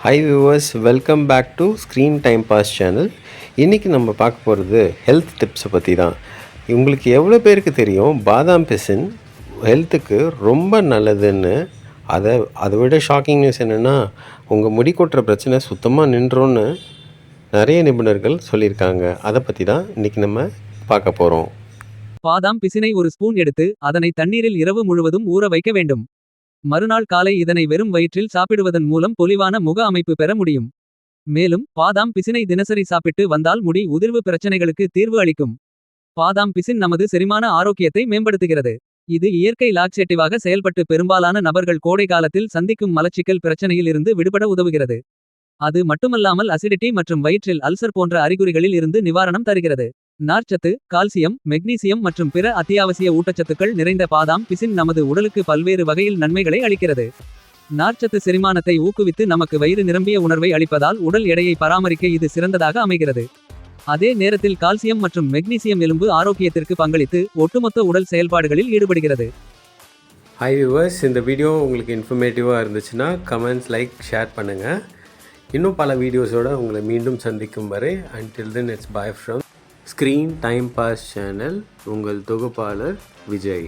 Hi viewers, welcome back to Screen Time Pass channel. இன்றைக்கி நம்ம பார்க்க போகிறது ஹெல்த் டிப்ஸை பற்றி தான். உங்களுக்கு எவ்வளோ பேருக்கு தெரியும் பாதாம் பிசின் ஹெல்த்துக்கு ரொம்ப நல்லதுன்னு? அதை விட ஷாக்கிங் நியூஸ் என்னென்னா, உங்கள் முடி கொட்டுற பிரச்சனை சுத்தமாக நின்றோன்னு நிறைய நிபுணர்கள் சொல்லியிருக்காங்க. அதை பற்றி தான் இன்றைக்கி நம்ம பார்க்க போகிறோம். பாதாம் பிசினை ஒரு ஸ்பூன் எடுத்து அதனை தண்ணீரில் இரவு முழுவதும் ஊற வைக்க வேண்டும். மறுநாள் காலை இதனை வெறும் வயிற்றில் சாப்பிடுவதன் மூலம் பொலிவான முக அமைப்பு பெற முடியும். மேலும் பாதாம் பிசினை தினசரி சாப்பிட்டு வந்தால் முடி உதிர்வு பிரச்சனைகளுக்கு தீர்வு அளிக்கும். பாதாம் பிசின் நமது செரிமான ஆரோக்கியத்தை மேம்படுத்துகிறது. இது இயற்கை லாக்சேட்டிவாக செயல்பட்டு பெரும்பாலான நபர்கள் கோடை காலத்தில் சந்திக்கும் மலச்சிக்கல் பிரச்சனையில் இருந்து விடுபட உதவுகிறது. அது மட்டுமல்லாமல் அசிடிட்டி மற்றும் வயிற்றில் அல்சர் போன்ற அறிகுறிகளில் இருந்து நிவாரணம் தருகிறது. நார்ச்சத்து, கால்சியம், மெக்னீசியம் மற்றும் பிற அத்தியாவசிய ஊட்டச்சத்துக்கள் நிறைந்த பாதாம் பிசின் நமது உடலுக்கு பல்வேறு வகையில் நன்மைகளை அளிக்கிறது. நார்ச்சத்து செரிமானத்தை ஊக்குவித்து நமக்கு வயிறு நிரம்பிய உணர்வை அளிப்பதால் உடல் எடையை பராமரிக்க இது சிறந்ததாக அமைகிறது. அதே நேரத்தில் கால்சியம் மற்றும் மெக்னீசியம் எலும்பு ஆரோக்கியத்திற்கு பங்களித்து ஒட்டுமொத்த உடல் செயல்பாடுகளில் ஈடுபடுகிறது. ஹாய் வியூவர்ஸ், இந்த வீடியோ உங்களுக்கு இன்ஃபர்மேட்டிவாக இருந்துச்சுன்னா கமெண்ட்ஸ், லைக், ஷேர் பண்ணுங்கள். இன்னும் பல வீடியோஸோடு உங்களை மீண்டும் சந்திக்கும் வரை until then it's bye from Screen Time Pass channel. உங்கள் தொகுப்பாளர் விஜய்.